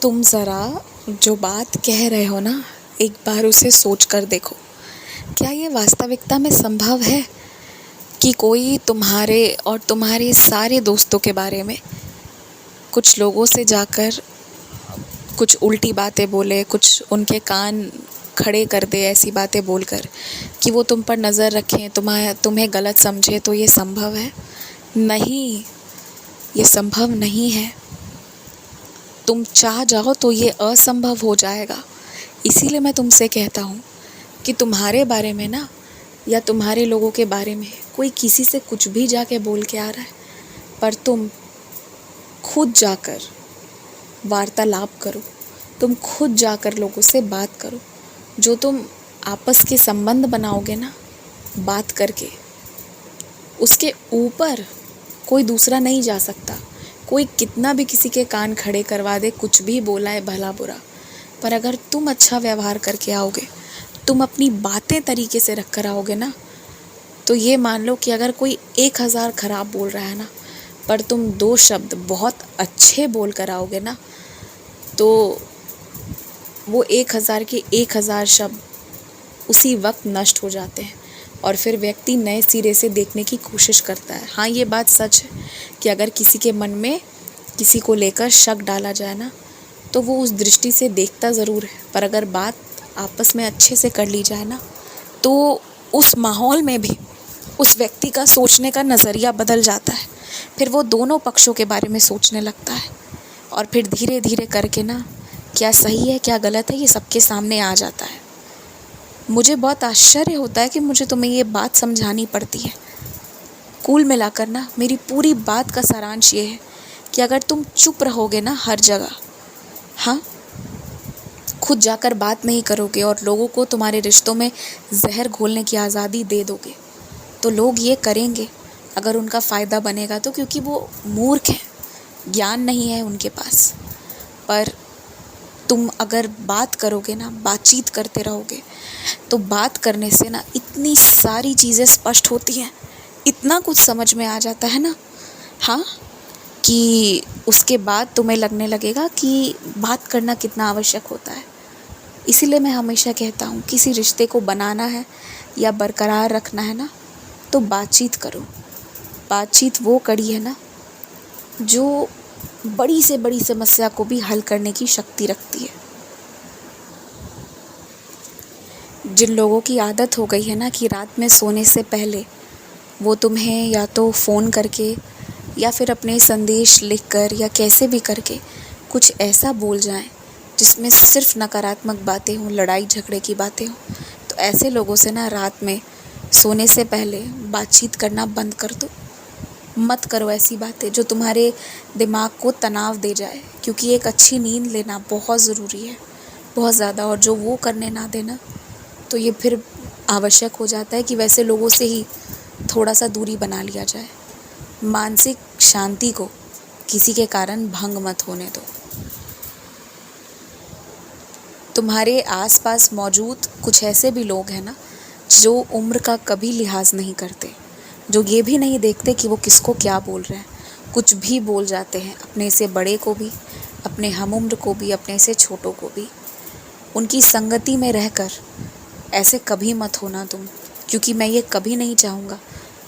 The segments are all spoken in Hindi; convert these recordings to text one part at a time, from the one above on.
तुम ज़रा जो बात कह रहे हो ना, एक बार उसे सोच कर देखो। क्या ये वास्तविकता में संभव है कि कोई तुम्हारे और तुम्हारे सारे दोस्तों के बारे में कुछ लोगों से जाकर कुछ उल्टी बातें बोले, कुछ उनके कान खड़े कर दे ऐसी बातें बोलकर कि वो तुम पर नज़र रखें, तुम्हें गलत समझे? तो ये संभव है? नहीं, ये संभव नहीं है। तुम चाह जाओ तो ये असंभव हो जाएगा। इसीलिए मैं तुमसे कहता हूँ कि तुम्हारे बारे में ना, या तुम्हारे लोगों के बारे में कोई किसी से कुछ भी जाके बोल के आ रहा है, पर तुम खुद जाकर वार्तालाप करो, तुम खुद जाकर लोगों से बात करो। जो तुम आपस के संबंध बनाओगे ना बात करके, उसके ऊपर कोई दूसरा नहीं जा सकता। कोई कितना भी किसी के कान खड़े करवा दे, कुछ भी बोला है भला बुरा, पर अगर तुम अच्छा व्यवहार करके आओगे, तुम अपनी बातें तरीके से रख कर आओगे ना, तो ये मान लो कि अगर कोई 1000 खराब बोल रहा है ना, पर तुम 2 शब्द बहुत अच्छे बोल कर आओगे ना, तो वो 1000 के 1000 शब्द उसी वक्त नष्ट हो जाते हैं और फिर व्यक्ति नए सिरे से देखने की कोशिश करता है। हाँ, ये बात सच है कि अगर किसी के मन में किसी को लेकर शक डाला जाए ना, तो वो उस दृष्टि से देखता ज़रूर है, पर अगर बात आपस में अच्छे से कर ली जाए ना, तो उस माहौल में भी उस व्यक्ति का सोचने का नज़रिया बदल जाता है। फिर वो दोनों पक्षों के बारे में सोचने लगता है और फिर धीरे धीरे करके ना, क्या सही है क्या गलत है ये सबके सामने आ जाता है। मुझे बहुत आश्चर्य होता है कि मुझे तुम्हें ये बात समझानी पड़ती है। कुल मिलाकर ना, मेरी पूरी बात का सारांश ये है कि अगर तुम चुप रहोगे ना हर जगह, हाँ, खुद जाकर बात नहीं करोगे और लोगों को तुम्हारे रिश्तों में जहर घोलने की आज़ादी दे दोगे, तो लोग ये करेंगे अगर उनका फ़ायदा बनेगा तो, क्योंकि वो मूर्ख हैं, ज्ञान नहीं है उनके पास। पर तुम अगर बात करोगे ना, बातचीत करते रहोगे, तो बात करने से ना इतनी सारी चीज़ें स्पष्ट होती हैं, इतना कुछ समझ में आ जाता है ना, हाँ, कि उसके बाद तुम्हें लगने लगेगा कि बात करना कितना आवश्यक होता है। इसीलिए मैं हमेशा कहता हूँ, किसी रिश्ते को बनाना है या बरकरार रखना है ना, तो बातचीत करो। बातचीत वो कड़ी है ना जो बड़ी से बड़ी समस्या को भी हल करने की शक्ति रखती है। जिन लोगों की आदत हो गई है ना कि रात में सोने से पहले वो तुम्हें या तो फ़ोन करके या फिर अपने संदेश लिखकर या कैसे भी करके कुछ ऐसा बोल जाएं जिसमें सिर्फ नकारात्मक बातें हों, लड़ाई झगड़े की बातें हों, तो ऐसे लोगों से ना रात में सोने से पहले बातचीत करना बंद कर दो। मत करो ऐसी बातें जो तुम्हारे दिमाग को तनाव दे जाए, क्योंकि एक अच्छी नींद लेना बहुत ज़रूरी है, बहुत ज़्यादा। और जो वो करने ना देना, तो ये फिर आवश्यक हो जाता है कि वैसे लोगों से ही थोड़ा सा दूरी बना लिया जाए। मानसिक शांति को किसी के कारण भंग मत होने दो। तुम्हारे आसपास मौजूद कुछ ऐसे भी लोग हैं ना जो उम्र का कभी लिहाज नहीं करते, जो ये भी नहीं देखते कि वो किसको क्या बोल रहे हैं, कुछ भी बोल जाते हैं, अपने से बड़े को भी, अपने हम उम्र को भी, अपने से छोटों को भी। उनकी संगति में रहकर ऐसे कभी मत होना तुम, क्योंकि मैं ये कभी नहीं चाहूँगा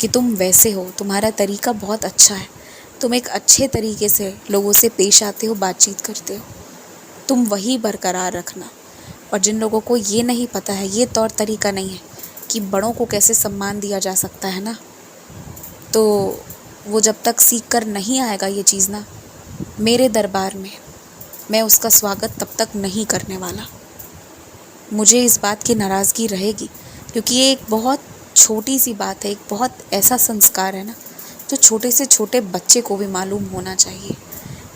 कि तुम वैसे हो। तुम्हारा तरीका बहुत अच्छा है, तुम एक अच्छे तरीके से लोगों से पेश आते हो, बातचीत करते हो, तुम वही बरकरार रखना। और जिन लोगों को ये नहीं पता है, ये तौर तरीका नहीं है कि बड़ों को कैसे सम्मान दिया जा सकता है ना, तो वो जब तक सीख कर नहीं आएगा ये चीज़ ना मेरे दरबार में, मैं उसका स्वागत तब तक नहीं करने वाला। मुझे इस बात की नाराज़गी रहेगी, क्योंकि ये एक बहुत छोटी सी बात है, एक बहुत ऐसा संस्कार है ना जो छोटे से छोटे बच्चे को भी मालूम होना चाहिए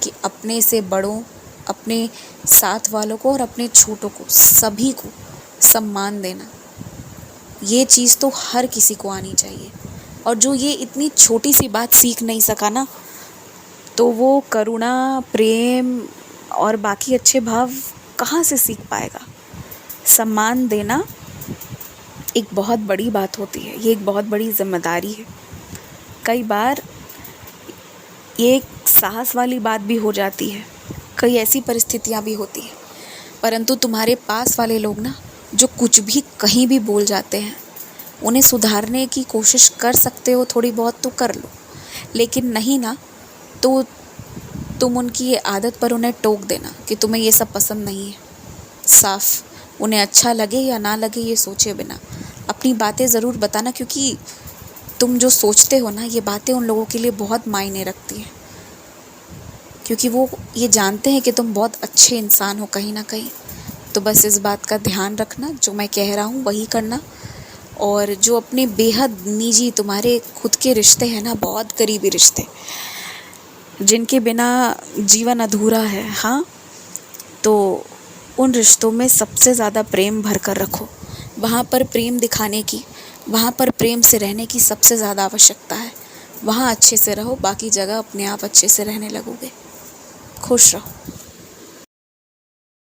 कि अपने से बड़ों, अपने साथ वालों को और अपने छोटों को, सभी को सम्मान देना, ये चीज़ तो हर किसी को आनी चाहिए। और जो ये इतनी छोटी सी बात सीख नहीं सका ना, तो वो करुणा, प्रेम और बाकी अच्छे भाव कहाँ से सीख पाएगा। सम्मान देना एक बहुत बड़ी बात होती है, ये एक बहुत बड़ी जिम्मेदारी है। कई बार ये एक साहस वाली बात भी हो जाती है कई ऐसी परिस्थितियाँ भी होती हैं, परंतु तुम्हारे पास वाले लोग ना जो कुछ भी कहीं भी बोल जाते हैं, उन्हें सुधारने की कोशिश कर सकते हो थोड़ी बहुत तो कर लो, लेकिन नहीं ना तो तुम उनकी ये आदत पर उन्हें टोक देना कि तुम्हें ये सब पसंद नहीं है। साफ उन्हें अच्छा लगे या ना लगे ये सोचे बिना अपनी बातें ज़रूर बताना, क्योंकि तुम जो सोचते हो ना ये बातें उन लोगों के लिए बहुत मायने रखती हैं, क्योंकि वो ये जानते हैं कि तुम बहुत अच्छे इंसान हो कहीं ना कहीं। तो बस इस बात का ध्यान रखना, जो मैं कह रहा हूँ वही करना। और जो अपने बेहद निजी तुम्हारे खुद के रिश्ते हैं ना, बहुत करीबी रिश्ते जिनके बिना जीवन अधूरा है, हाँ, तो उन रिश्तों में सबसे ज़्यादा प्रेम भर कर रखो। वहाँ पर प्रेम दिखाने की, वहाँ पर प्रेम से रहने की सबसे ज़्यादा आवश्यकता है। वहाँ अच्छे से रहो, बाकी जगह अपने आप अच्छे से रहने लगोगे। खुश रहो।